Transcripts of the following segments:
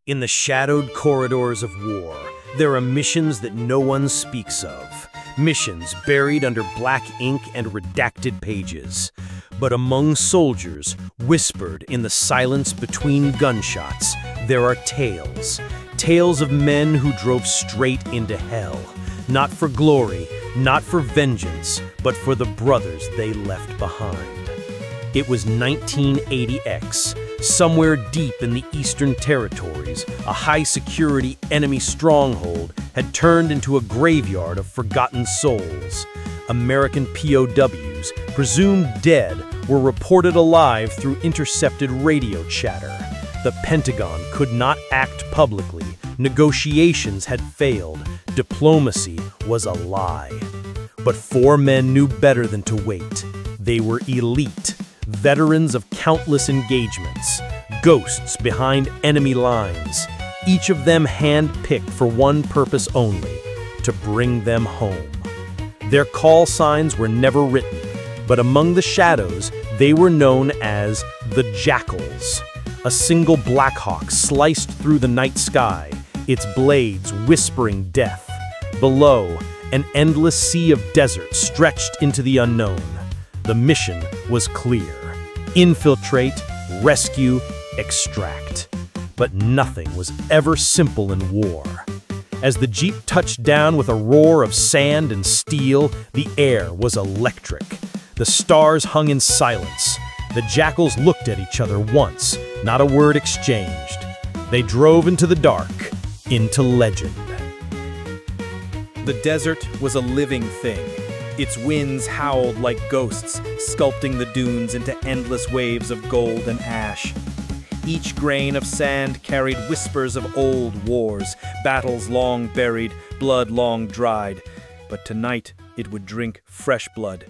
In the shadowed corridors of war, there are missions that no one speaks of. Missions buried under black ink and redacted pages. But among soldiers, whispered in the silence between gunshots, there are tales. Tales of men who drove straight into hell. Not for glory, not for vengeance, but for the brothers they left behind. It was 1980X. Somewhere deep in the Eastern Territories, a high-security enemy stronghold had turned into a graveyard of forgotten souls. American POWs, presumed dead, were reported alive through intercepted radio chatter. The Pentagon could not act publicly. Negotiations had failed. Diplomacy was a lie. But 4 men knew better than to wait. They were elite. Veterans of countless engagements, ghosts behind enemy lines, each of them hand-picked for one purpose only, to bring them home. Their call signs were never written, but among the shadows, they were known as the Jackals. A single Black Hawk sliced through the night sky, its blades whispering death. Below, an endless sea of desert stretched into the unknown. The mission was clear. Infiltrate, rescue, extract. But nothing was ever simple in war. As the Jeep touched down with a roar of sand and steel, the air was electric. The stars hung in silence. The Jackals looked at each other once, not a word exchanged. They drove into the dark, into legend. The desert was a living thing. Its winds howled like ghosts, sculpting the dunes into endless waves of gold and ash. Each grain of sand carried whispers of old wars, battles long buried, blood long dried. But tonight it would drink fresh blood.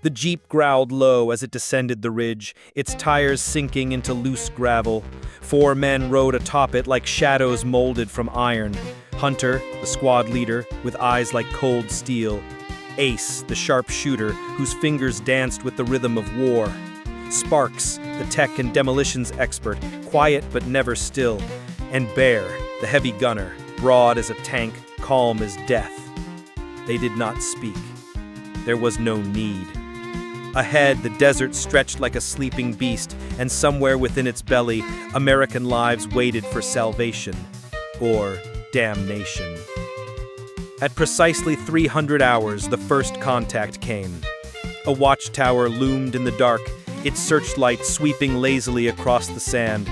The Jeep growled low as it descended the ridge, its tires sinking into loose gravel. 4 men rode atop it like shadows molded from iron. Hunter, the squad leader, with eyes like cold steel. Ace, the sharpshooter, whose fingers danced with the rhythm of war. Sparks, the tech and demolitions expert, quiet but never still. And Bear, the heavy gunner, broad as a tank, calm as death. They did not speak. There was no need. Ahead, the desert stretched like a sleeping beast, and somewhere within its belly, American lives waited for salvation, or damnation. At precisely 300 hours, the first contact came. A watchtower loomed in the dark, its searchlight sweeping lazily across the sand.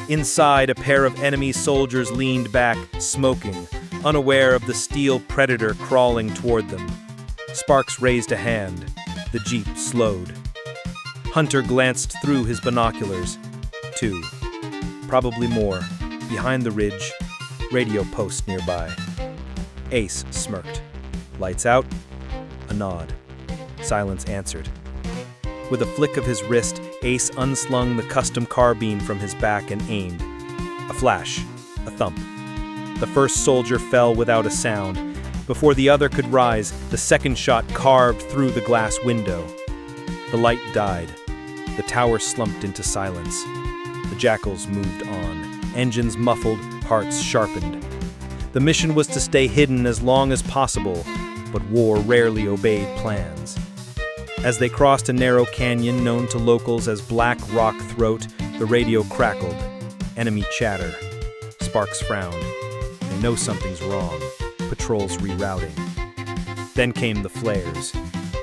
Inside, a pair of enemy soldiers leaned back, smoking, unaware of the steel predator crawling toward them. Sparks raised a hand. The Jeep slowed. Hunter glanced through his binoculars. 2. Probably more. Behind the ridge, radio post nearby. Ace smirked. Lights out. A nod. Silence answered. With a flick of his wrist, Ace unslung the custom carbine from his back and aimed. A flash. A thump. The first soldier fell without a sound. Before the other could rise, the second shot carved through the glass window. The light died. The tower slumped into silence. The Jackals moved on. Engines muffled, hearts sharpened. The mission was to stay hidden as long as possible, but war rarely obeyed plans. As they crossed a narrow canyon known to locals as Black Rock Throat, the radio crackled. Enemy chatter. Sparks frowned. They know something's wrong. Patrols rerouting. Then came the flares.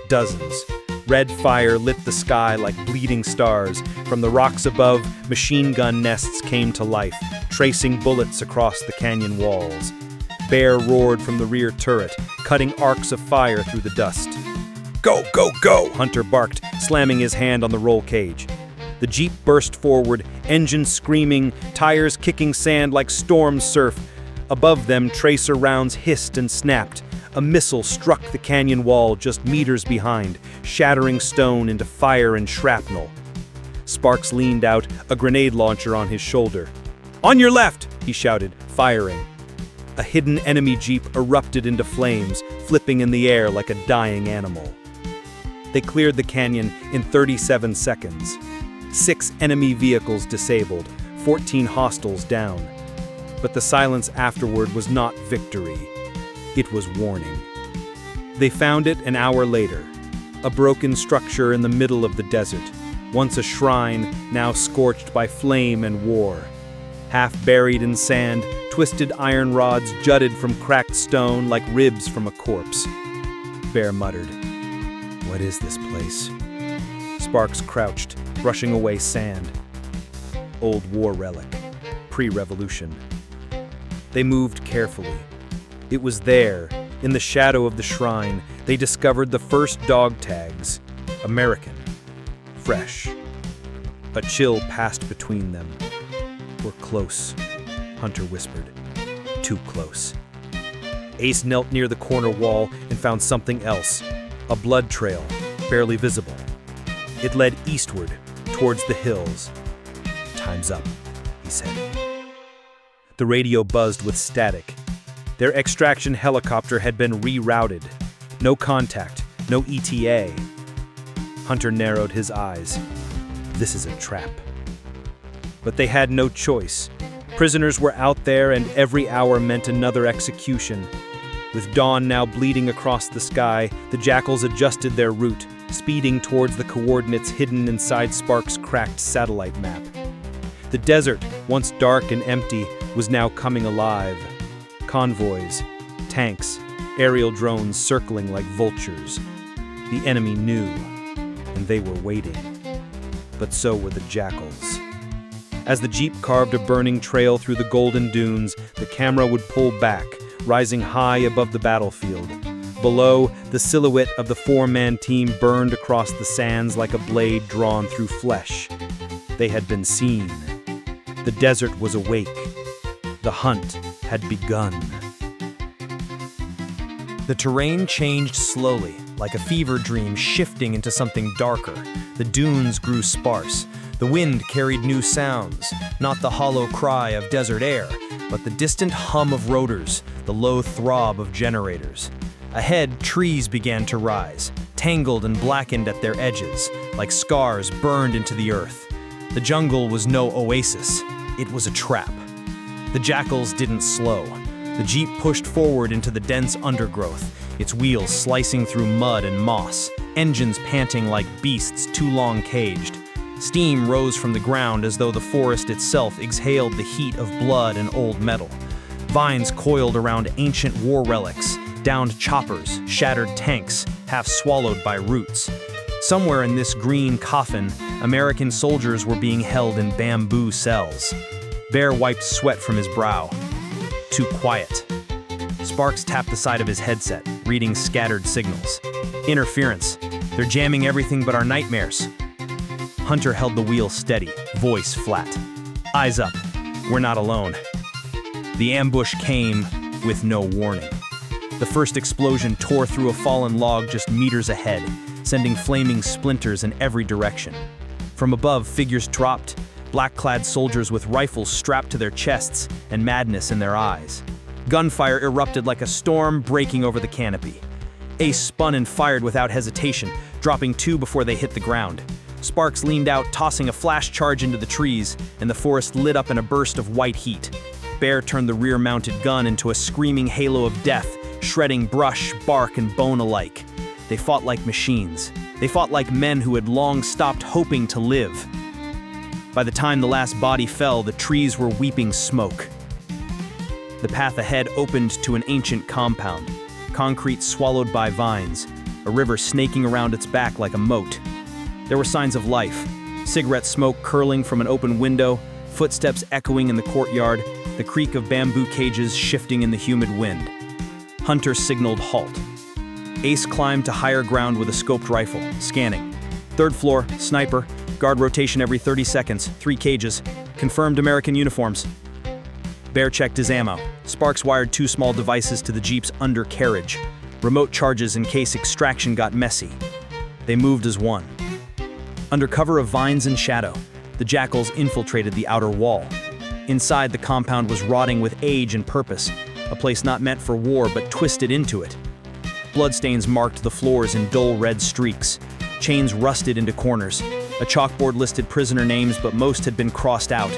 Dozens. Red fire lit the sky like bleeding stars. From the rocks above, machine gun nests came to life, tracing bullets across the canyon walls. Bear roared from the rear turret, cutting arcs of fire through the dust. "Go, go, go!" Hunter barked, slamming his hand on the roll cage. The Jeep burst forward, engine screaming, tires kicking sand like storm surf. Above them, tracer rounds hissed and snapped. A missile struck the canyon wall just meters behind, shattering stone into fire and shrapnel. Sparks leaned out, a grenade launcher on his shoulder. "On your left!" he shouted, firing. A hidden enemy Jeep erupted into flames, flipping in the air like a dying animal. They cleared the canyon in 37 seconds. 6 enemy vehicles disabled, 14 hostiles down. But the silence afterward was not victory. It was warning. They found it an hour later, a broken structure in the middle of the desert, once a shrine, now scorched by flame and war. Half buried in sand, twisted iron rods jutted from cracked stone like ribs from a corpse. Bear muttered, "What is this place?" Sparks crouched, brushing away sand. Old war relic, pre-revolution. They moved carefully. It was there, in the shadow of the shrine, they discovered the first dog tags. American. Fresh. A chill passed between them. "We're close," Hunter whispered. "Too close." Ace knelt near the corner wall and found something else. A blood trail, barely visible. It led eastward, towards the hills. "Time's up," he said. The radio buzzed with static. Their extraction helicopter had been rerouted. No contact, no ETA. Hunter narrowed his eyes. This is a trap. But they had no choice. Prisoners were out there, and every hour meant another execution. With dawn now bleeding across the sky, the Jackals adjusted their route, speeding towards the coordinates hidden inside Sparks' cracked satellite map. The desert, once dark and empty, was now coming alive. Convoys, tanks, aerial drones circling like vultures. The enemy knew, and they were waiting. But so were the Jackals. As the jeep carved a burning trail through the golden dunes, the camera would pull back, rising high above the battlefield. Below, the silhouette of the four-man team burned across the sands like a blade drawn through flesh. They had been seen. The desert was awake. The hunt had begun. The terrain changed slowly, like a fever dream shifting into something darker. The dunes grew sparse. The wind carried new sounds, not the hollow cry of desert air, but the distant hum of rotors, the low throb of generators. Ahead, trees began to rise, tangled and blackened at their edges, like scars burned into the earth. The jungle was no oasis. It was a trap. The Jackals didn't slow. The jeep pushed forward into the dense undergrowth, its wheels slicing through mud and moss, engines panting like beasts too long caged. Steam rose from the ground as though the forest itself exhaled the heat of blood and old metal. Vines coiled around ancient war relics, downed choppers, shattered tanks, half swallowed by roots. Somewhere in this green coffin, American soldiers were being held in bamboo cells. Bear wiped sweat from his brow. Too quiet. Sparks tapped the side of his headset, reading scattered signals. Interference. They're jamming everything but our nightmares. Hunter held the wheel steady, voice flat. Eyes up. We're not alone. The ambush came with no warning. The first explosion tore through a fallen log just meters ahead, sending flaming splinters in every direction. From above, figures dropped, black-clad soldiers with rifles strapped to their chests and madness in their eyes. Gunfire erupted like a storm breaking over the canopy. Ace spun and fired without hesitation, dropping two before they hit the ground. Sparks leaned out, tossing a flash charge into the trees, and the forest lit up in a burst of white heat. Bear turned the rear-mounted gun into a screaming halo of death, shredding brush, bark, and bone alike. They fought like machines. They fought like men who had long stopped hoping to live. By the time the last body fell, the trees were weeping smoke. The path ahead opened to an ancient compound, concrete swallowed by vines, a river snaking around its back like a moat. There were signs of life, cigarette smoke curling from an open window, footsteps echoing in the courtyard, the creak of bamboo cages shifting in the humid wind. Hunter signaled halt. Ace climbed to higher ground with a scoped rifle, scanning. Third floor, sniper, guard rotation every 30 seconds, 3 cages, confirmed American uniforms. Bear checked his ammo. Sparks wired 2 small devices to the jeep's undercarriage, remote charges in case extraction got messy. They moved as one. Under cover of vines and shadow, the Jackals infiltrated the outer wall. Inside, the compound was rotting with age and purpose, a place not meant for war but twisted into it. Bloodstains marked the floors in dull red streaks. Chains rusted into corners. A chalkboard listed prisoner names, but most had been crossed out.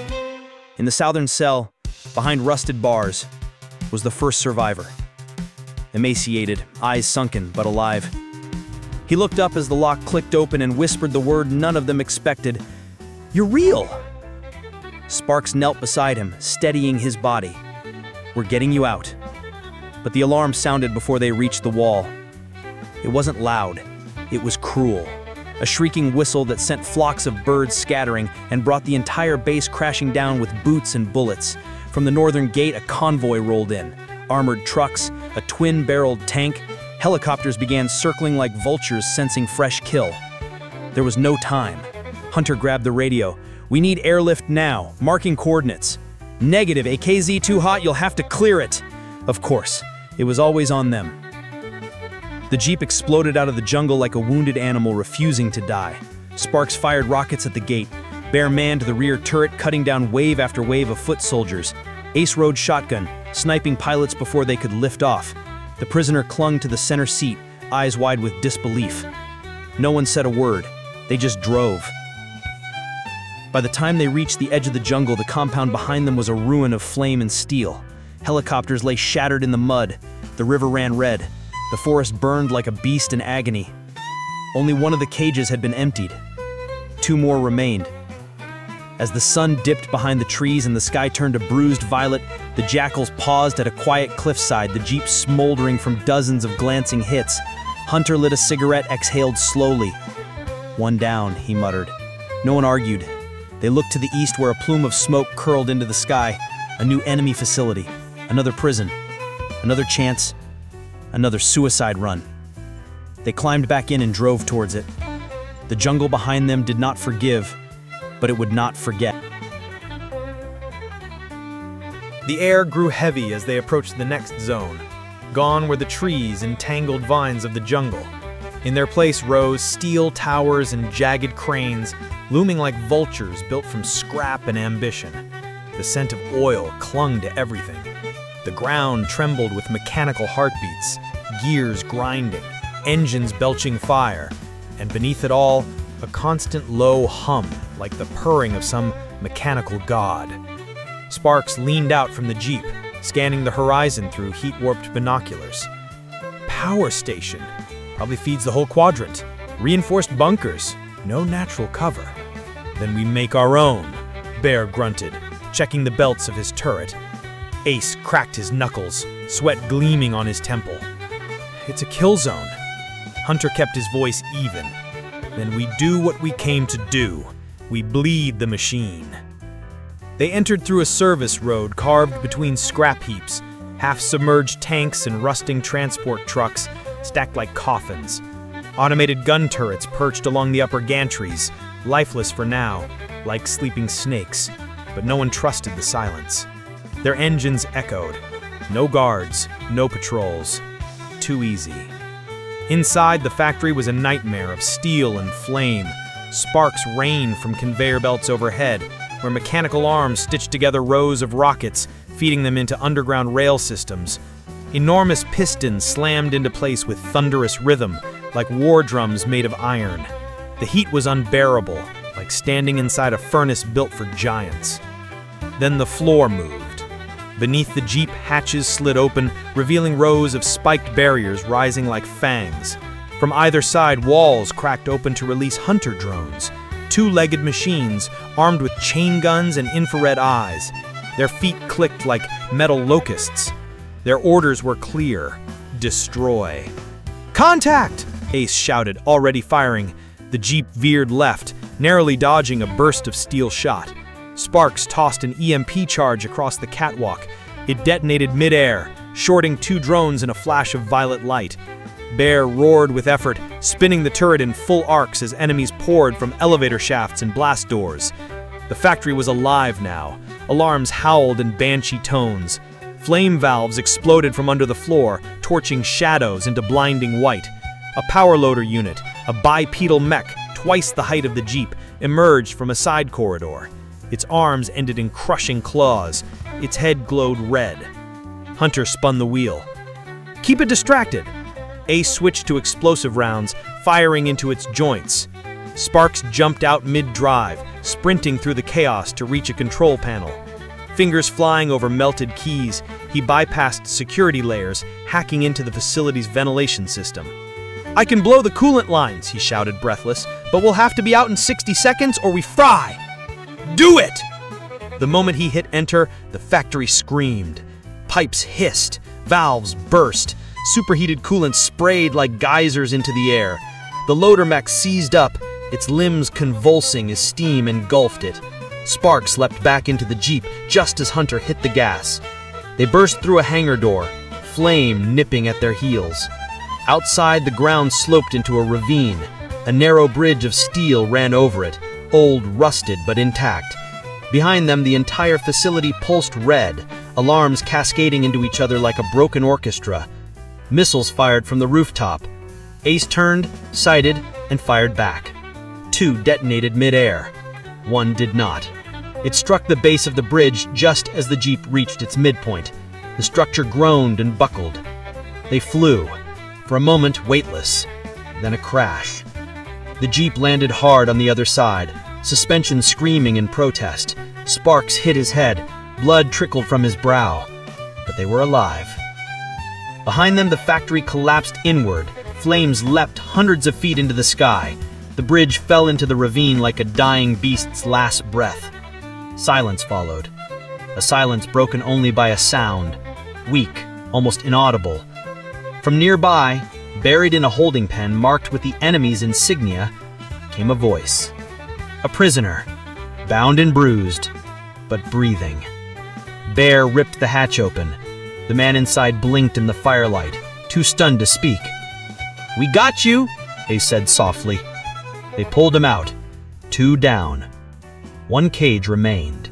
In the southern cell, behind rusted bars, was the first survivor. Emaciated, eyes sunken, but alive. He looked up as the lock clicked open and whispered the word none of them expected. "You're real!" Sparks knelt beside him, steadying his body. "We're getting you out." But the alarm sounded before they reached the wall. It wasn't loud. It was cruel. A shrieking whistle that sent flocks of birds scattering and brought the entire base crashing down with boots and bullets. From the northern gate, a convoy rolled in. Armored trucks, a twin-barreled tank. Helicopters began circling like vultures sensing fresh kill. There was no time. Hunter grabbed the radio. "We need airlift now. Marking coordinates." "Negative. AKZ too hot. You'll have to clear it." Of course. It was always on them. The Jeep exploded out of the jungle like a wounded animal refusing to die. Sparks fired rockets at the gate. Bear manned the rear turret, cutting down wave after wave of foot soldiers. Ace rode shotgun, sniping pilots before they could lift off. The prisoner clung to the center seat, eyes wide with disbelief. No one said a word. They just drove. By the time they reached the edge of the jungle, the compound behind them was a ruin of flame and steel. Helicopters lay shattered in the mud. The river ran red. The forest burned like a beast in agony. Only one of the cages had been emptied. 2 more remained. As the sun dipped behind the trees and the sky turned a bruised violet, the Jackals paused at a quiet cliffside, the Jeep smoldering from dozens of glancing hits. Hunter lit a cigarette, exhaled slowly. "One down," he muttered. No one argued. They looked to the east where a plume of smoke curled into the sky. A new enemy facility. Another prison. Another chance. Another suicide run. They climbed back in and drove towards it. The jungle behind them did not forgive, but it would not forget. The air grew heavy as they approached the next zone. Gone were the trees and tangled vines of the jungle. In their place rose steel towers and jagged cranes, looming like vultures built from scrap and ambition. The scent of oil clung to everything. The ground trembled with mechanical heartbeats, gears grinding, engines belching fire, and beneath it all, a constant low hum like the purring of some mechanical god. Sparks leaned out from the Jeep, scanning the horizon through heat-warped binoculars. Power station. Probably feeds the whole quadrant. Reinforced bunkers. No natural cover. Then we make our own, Bear grunted, checking the belts of his turret. Ace cracked his knuckles, sweat gleaming on his temple. It's a kill zone. Hunter kept his voice even. Then we do what we came to do. We bleed the machine. They entered through a service road carved between scrap heaps, half-submerged tanks and rusting transport trucks stacked like coffins. Automated gun turrets perched along the upper gantries, lifeless for now, like sleeping snakes, but no one trusted the silence. Their engines echoed. No guards, no patrols. Too easy. Inside, the factory was a nightmare of steel and flame. Sparks rained from conveyor belts overhead, where mechanical arms stitched together rows of rockets, feeding them into underground rail systems. Enormous pistons slammed into place with thunderous rhythm, like war drums made of iron. The heat was unbearable, like standing inside a furnace built for giants. Then the floor moved. Beneath the Jeep, hatches slid open, revealing rows of spiked barriers rising like fangs. From either side, walls cracked open to release hunter drones, 2-legged machines armed with chain guns and infrared eyes. Their feet clicked like metal locusts. Their orders were clear: destroy. "Contact!" Ace shouted, already firing. The Jeep veered left, narrowly dodging a burst of steel shot. Sparks tossed an EMP charge across the catwalk. It detonated mid-air, shorting 2 drones in a flash of violet light. Bear roared with effort, spinning the turret in full arcs as enemies poured from elevator shafts and blast doors. The factory was alive now. Alarms howled in banshee tones. Flame valves exploded from under the floor, torching shadows into blinding white. A power loader unit, a bipedal mech, twice the height of the Jeep, emerged from a side corridor. Its arms ended in crushing claws. Its head glowed red. Hunter spun the wheel. "Keep it distracted!" Ace switched to explosive rounds, firing into its joints. Sparks jumped out mid-drive, sprinting through the chaos to reach a control panel. Fingers flying over melted keys, he bypassed security layers, hacking into the facility's ventilation system. "I can blow the coolant lines," he shouted, breathless, "but we'll have to be out in 60 seconds or we fry!" "Do it!" The moment he hit enter, the factory screamed. Pipes hissed, valves burst, superheated coolant sprayed like geysers into the air. The loader mech seized up, its limbs convulsing as steam engulfed it. Sparks leapt back into the Jeep just as Hunter hit the gas. They burst through a hangar door, flame nipping at their heels. Outside, the ground sloped into a ravine. A narrow bridge of steel ran over it, old, rusted, but intact. Behind them, the entire facility pulsed red, alarms cascading into each other like a broken orchestra. Missiles fired from the rooftop. Ace turned, sighted, and fired back. 2 detonated mid-air. 1 did not. It struck the base of the bridge just as the Jeep reached its midpoint. The structure groaned and buckled. They flew, for a moment weightless, then a crash. The Jeep landed hard on the other side, suspension screaming in protest. Sparks hit his head, blood trickled from his brow. But they were alive. Behind them, the factory collapsed inward. Flames leapt hundreds of feet into the sky. The bridge fell into the ravine like a dying beast's last breath. Silence followed. A silence broken only by a sound, weak, almost inaudible. From nearby, buried in a holding pen marked with the enemy's insignia, came a voice. A prisoner, bound and bruised, but breathing. Bear ripped the hatch open. The man inside blinked in the firelight, too stunned to speak. "We got you," Ace said softly. They pulled him out, 2 down. 1 cage remained.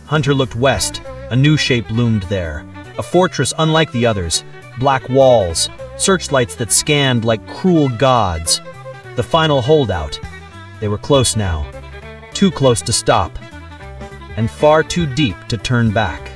Hunter looked west. A new shape loomed there. A fortress unlike the others. Black walls, searchlights that scanned like cruel gods. The final holdout. They were close now. Too close to stop. And far too deep to turn back.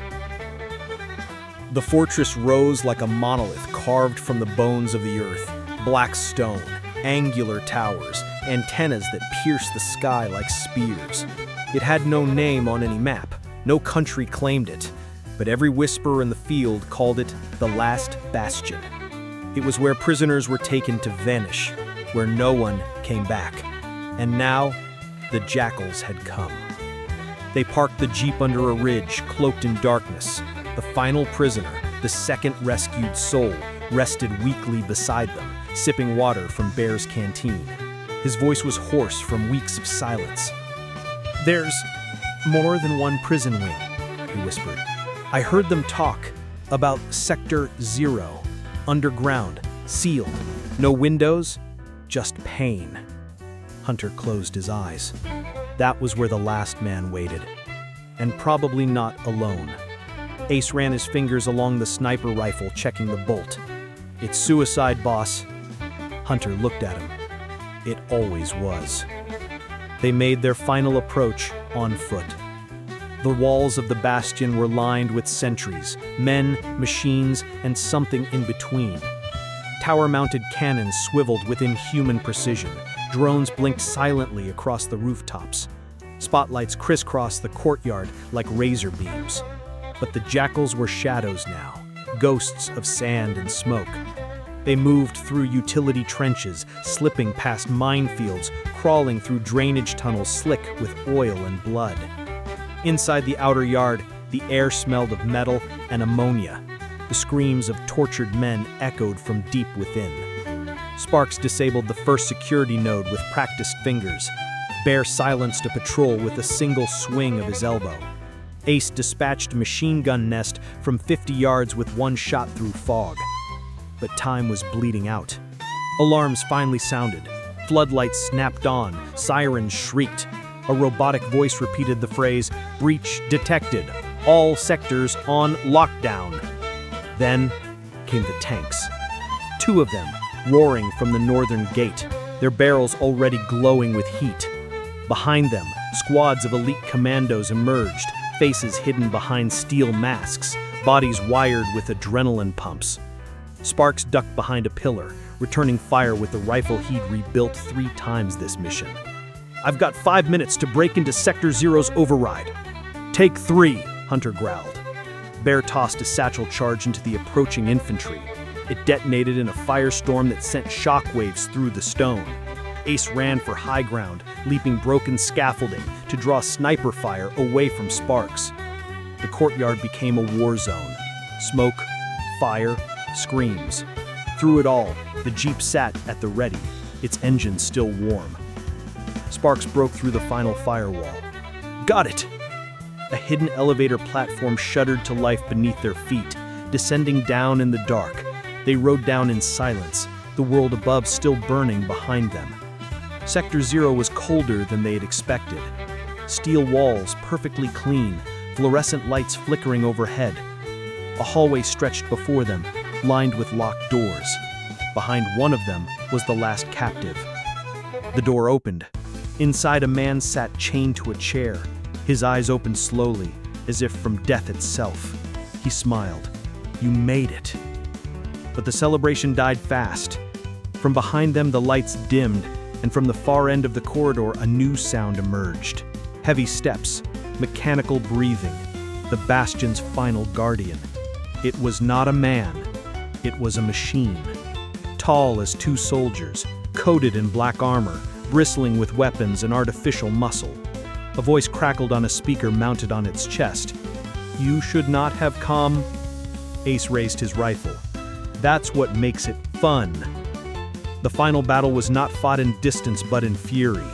The fortress rose like a monolith carved from the bones of the earth. Black stone, angular towers, antennas that pierced the sky like spears. It had no name on any map. No country claimed it. But every whisperer in the field called it the last bastion. It was where prisoners were taken to vanish, where no one came back. And now, the Jackals had come. They parked the Jeep under a ridge, cloaked in darkness. The final prisoner, the second rescued soul, rested weakly beside them, sipping water from Bear's canteen. His voice was hoarse from weeks of silence. "There's more than one prison wing," he whispered. "I heard them talk about Sector 0, underground, sealed, no windows, just pain." Hunter closed his eyes. That was where the last man waited, and probably not alone. Ace ran his fingers along the sniper rifle, checking the bolt. "It's suicide, boss." Hunter looked at him. It always was. They made their final approach on foot. The walls of the bastion were lined with sentries, men, machines, and something in between. Tower-mounted cannons swiveled with inhuman precision. Drones blinked silently across the rooftops. Spotlights crisscrossed the courtyard like razor beams. But the Jackals were shadows now, ghosts of sand and smoke. They moved through utility trenches, slipping past minefields, crawling through drainage tunnels slick with oil and blood. Inside the outer yard, the air smelled of metal and ammonia. The screams of tortured men echoed from deep within. Sparks disabled the first security node with practiced fingers. Bear silenced a patrol with a single swing of his elbow. Ace dispatched a machine gun nest from 50 yards with 1 shot through fog. But time was bleeding out. Alarms finally sounded. Floodlights snapped on, sirens shrieked. A robotic voice repeated the phrase, "Breach detected. All sectors on lockdown." Then came the tanks. 2 of them, roaring from the northern gate, their barrels already glowing with heat. Behind them, squads of elite commandos emerged, faces hidden behind steel masks, bodies wired with adrenaline pumps. Sparks ducked behind a pillar, returning fire with the rifle he'd rebuilt 3 times this mission. "I've got 5 minutes to break into Sector 0's override. Take 3. Hunter growled. Bear tossed a satchel charge into the approaching infantry. It detonated in a firestorm that sent shockwaves through the stone. Ace ran for high ground, leaping broken scaffolding to draw sniper fire away from Sparks. The courtyard became a war zone. Smoke, fire, screams. Through it all, the Jeep sat at the ready, its engine still warm. Sparks broke through the final firewall. Got it! A hidden elevator platform shuddered to life beneath their feet, descending down in the dark. They rode down in silence, the world above still burning behind them. Sector 0 was colder than they had expected. Steel walls perfectly clean, fluorescent lights flickering overhead. A hallway stretched before them, lined with locked doors. Behind one of them was the last captive. The door opened. Inside, a man sat chained to a chair. His eyes opened slowly, as if from death itself. He smiled. "You made it." But the celebration died fast. From behind them, the lights dimmed, and from the far end of the corridor, a new sound emerged. Heavy steps, mechanical breathing, the Bastion's final guardian. It was not a man. It was a machine. Tall as two soldiers, coated in black armor, bristling with weapons and artificial muscle. A voice crackled on a speaker mounted on its chest. "You should not have come." Ace raised his rifle. "That's what makes it fun." The final battle was not fought in distance but in fury.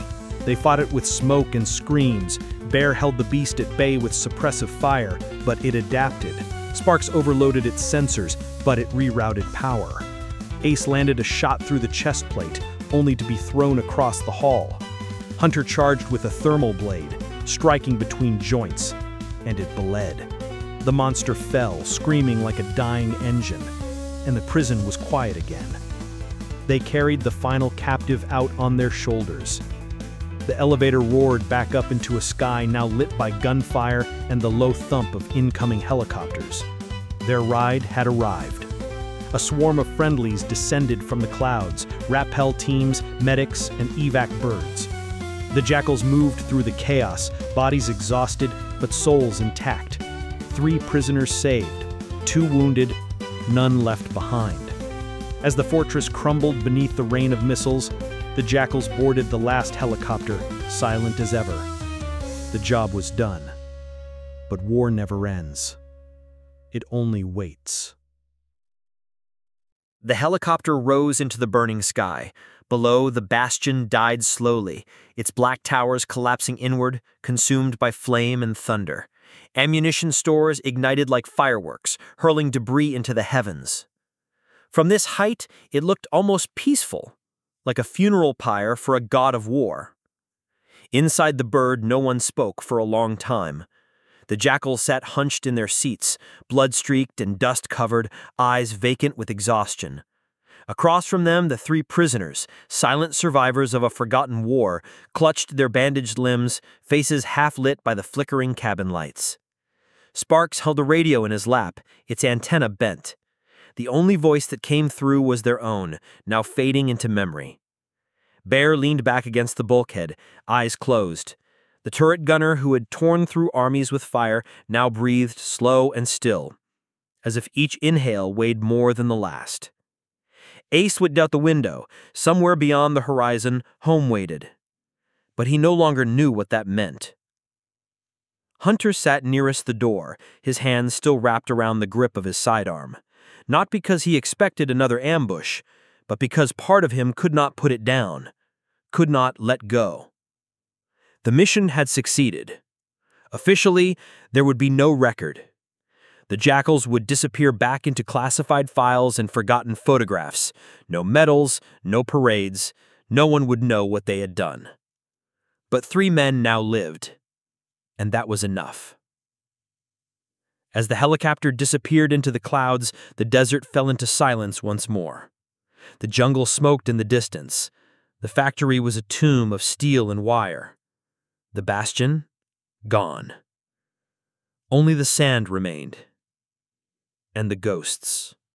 They fought it with smoke and screams. Bear held the beast at bay with suppressive fire, but it adapted. Sparks overloaded its sensors, but it rerouted power. Ace landed a shot through the chest plate, only to be thrown across the hall. Hunter charged with a thermal blade, striking between joints, and it bled. The monster fell, screaming like a dying engine, and the prison was quiet again. They carried the final captive out on their shoulders. The elevator roared back up into a sky now lit by gunfire and the low thump of incoming helicopters. Their ride had arrived. A swarm of friendlies descended from the clouds, rappel teams, medics, and evac birds. The Jackals moved through the chaos, bodies exhausted, but souls intact. 3 prisoners saved, 2 wounded, none left behind. As the fortress crumbled beneath the rain of missiles, the Jackals boarded the last helicopter, silent as ever. The job was done. But war never ends. It only waits. The helicopter rose into the burning sky. Below, the Bastion died slowly, its black towers collapsing inward, consumed by flame and thunder. Ammunition stores ignited like fireworks, hurling debris into the heavens. From this height, it looked almost peaceful, like a funeral pyre for a god of war. Inside the bird, no one spoke for a long time. The Jackals sat hunched in their seats, blood-streaked and dust-covered, eyes vacant with exhaustion. Across from them, the 3 prisoners, silent survivors of a forgotten war, clutched their bandaged limbs, faces half-lit by the flickering cabin lights. Sparks held a radio in his lap, its antenna bent. The only voice that came through was their own, now fading into memory. Bear leaned back against the bulkhead, eyes closed. The turret gunner who had torn through armies with fire now breathed slow and still, as if each inhale weighed more than the last. Ace looked out the window. Somewhere beyond the horizon, home waited. But he no longer knew what that meant. Hunter sat nearest the door, his hands still wrapped around the grip of his sidearm. Not because he expected another ambush, but because part of him could not put it down, could not let go. The mission had succeeded. Officially, there would be no record. The Jackals would disappear back into classified files and forgotten photographs. No medals, no parades, no one would know what they had done. But 3 men now lived, and that was enough. As the helicopter disappeared into the clouds, the desert fell into silence once more. The jungle smoked in the distance. The factory was a tomb of steel and wire. The Bastion, gone. Only the sand remained. And the ghosts.